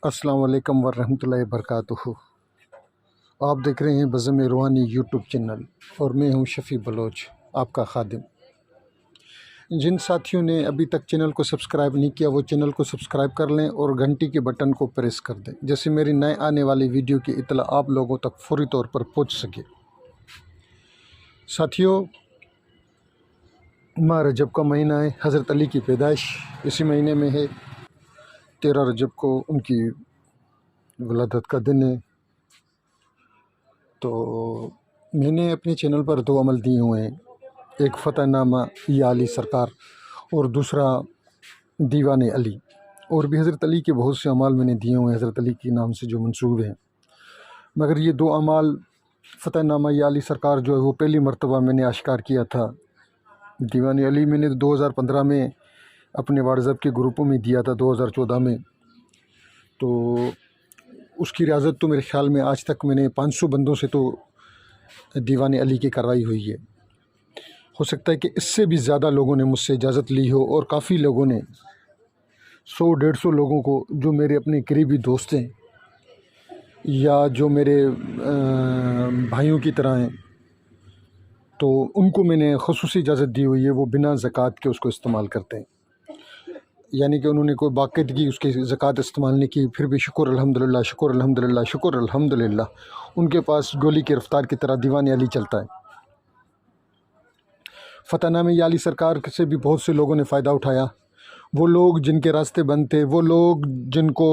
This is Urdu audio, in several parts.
السلام علیکم ورحمۃ اللہ وبرکاتہ۔ آپ دیکھ رہے ہیں بزم روحانی یوٹیوب چینل اور میں ہوں شفیع بلوچ، آپ کا خادم۔ جن ساتھیوں نے ابھی تک چینل کو سبسکرائب نہیں کیا وہ چینل کو سبسکرائب کر لیں اور گھنٹی کے بٹن کو پریس کر دیں، جیسے میری نئے آنے والی ویڈیو کی اطلاع آپ لوگوں تک فوری طور پر پہنچ سکے۔ ساتھیوں، ماہ رجب کا مہینہ ہے، حضرت علی کی پیدائش اسی مہینے میں ہے۔ 13 رجب کو ان کی ولادت کا دن ہے۔ تو میں نے اپنے چینل پر 2 عمل دیے ہوئے ہیں، ایک فتح نامہ یا علی سرکار اور دوسرا دیوان علی، اور بھی حضرت علی کے بہت سے اعمال میں نے دیے ہوئے ہیں حضرت علی کے نام سے جو منسوب ہیں، مگر یہ 2 اعمال فتح نامہ یا علی سرکار جو ہے وہ پہلی مرتبہ میں نے اشکار کیا تھا۔ دیوان علی میں نے 2015 میں اپنے واٹس ایپ کے گروپوں میں دیا تھا، 2014 میں، تو اس کی ریاضت تو میرے خیال میں آج تک میں نے 500 بندوں سے تو دیوان علی کی کروائی ہوئی ہے۔ ہو سکتا ہے کہ اس سے بھی زیادہ لوگوں نے مجھ سے اجازت لی ہو، اور کافی لوگوں نے 100-150 لوگوں کو جو میرے اپنے قریبی دوست ہیں یا جو میرے بھائیوں کی طرح ہیں، تو ان کو میں نے خصوصی اجازت دی ہوئی ہے، وہ بنا زکوٰۃ کے اس کو استعمال کرتے ہیں، یعنی کہ انہوں نے کوئی باقاعدگی اس کی زکوٰۃ استعمال نہیں کی، پھر بھی شکر الحمدللہ، شکر الحمدللہ، شکر الحمدللہ، ان کے پاس گولی کی رفتار کی طرح دیوان علی چلتا ہے۔ فتح نامہ یا علی سرکار سے بھی بہت سے لوگوں نے فائدہ اٹھایا، وہ لوگ جن کے راستے بند تھے، وہ لوگ جن کو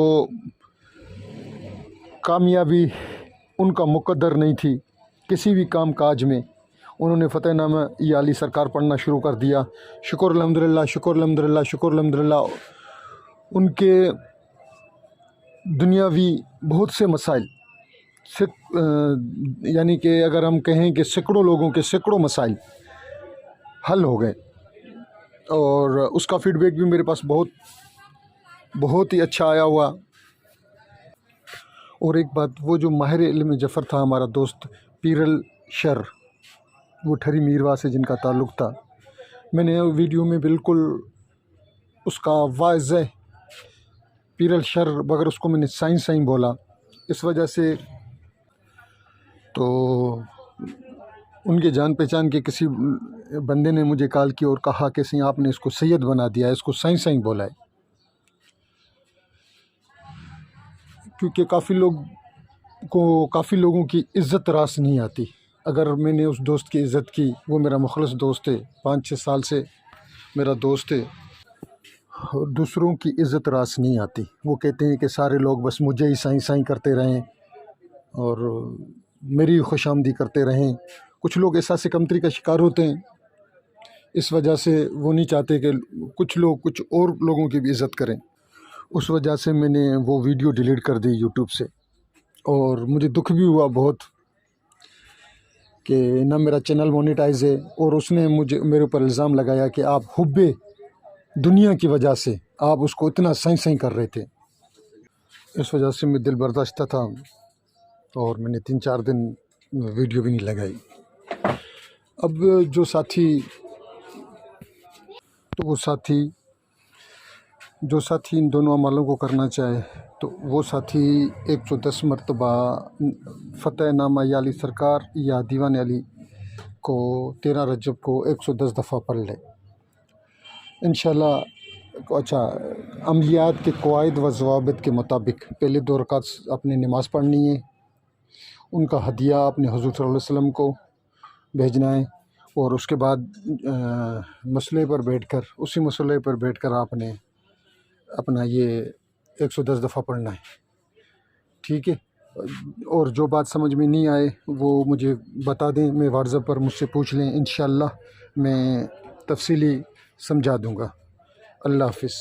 کامیابی ان کا مقدر نہیں تھی کسی بھی کام کاج میں، انہوں نے فتح نامہ یا علی سرکار پڑھنا شروع کر دیا۔ شکر الحمدللہ، شکر الحمدللہ، شکر الحمدللہ، ان کے دنیاوی بہت سے مسائل، یعنی کہ اگر ہم کہیں کہ سینکڑوں لوگوں کے سینکڑوں مسائل حل ہو گئے، اور اس کا فیڈ بیک بھی میرے پاس بہت ہی اچھا آیا ہوا۔ اور ایک بات، وہ جو ماہر علم جعفر تھا ہمارا دوست پیر الشر، وہ ٹھری میروا سے جن کا تعلق تھا، میں نے ویڈیو میں بالکل اس کا واضح پیر الشر، مگر اس کو میں نے سائیں بولا، اس وجہ سے تو ان کے جان پہچان کے کسی بندے نے مجھے کال کی اور کہا کہ سی آپ نے اس کو سید بنا دیا ہے، اس کو سائیں بولا ہے، کیونکہ کافی لوگوں کی عزت راس نہیں آتی۔ اگر میں نے اس دوست کی عزت کی، وہ میرا مخلص دوست ہے، 5-6 سال سے میرا دوست ہے، دوسروں کی عزت راس نہیں آتی۔ وہ کہتے ہیں کہ سارے لوگ بس مجھے ہی سائیں کرتے رہیں اور میری خوش آمدی کرتے رہیں۔ کچھ لوگ احساس کمتری کا شکار ہوتے ہیں، اس وجہ سے وہ نہیں چاہتے کہ کچھ لوگ کچھ اور لوگوں کی بھی عزت کریں، اس وجہ سے میں نے وہ ویڈیو ڈیلیٹ کر دی یوٹیوب سے، اور مجھے دکھ بھی ہوا بہت کہ نہ میرا چینل مونیٹائز ہے، اور اس نے میرے اوپر الزام لگایا کہ آپ حب دنیا کی وجہ سے آپ اس کو اتنا سائیں کر رہے تھے۔ اس وجہ سے میں دل برداشتہ تھا، اور میں نے 3-4 دن ویڈیو بھی نہیں لگائی۔ اب جو ساتھی ان دونوں عملوں کو کرنا چاہے، تو وہ ساتھی 110 مرتبہ فتح نامہ یا علی سرکار یا دیوان علی کو 13 رجب کو 110 دفعہ پڑھ لے انشاءاللہ۔ اچھا، عملیات کے قواعد و ضوابط کے مطابق پہلے 2 رکعت اپنی نماز پڑھنی ہے، ان کا ہدیہ اپنے حضور صلی اللہ علیہ وسلم کو بھیجنا ہے، اور اس کے بعد مسئلے پر بیٹھ کر آپ نے اپنا یہ 110 دفعہ پڑھنا ہے، ٹھیک ہے؟ اور جو بات سمجھ میں نہیں آئے وہ مجھے بتا دیں، میں واٹس ایپ پر مجھ سے پوچھ لیں، انشاءاللہ میں تفصیلی سمجھا دوں گا۔ اللہ حافظ۔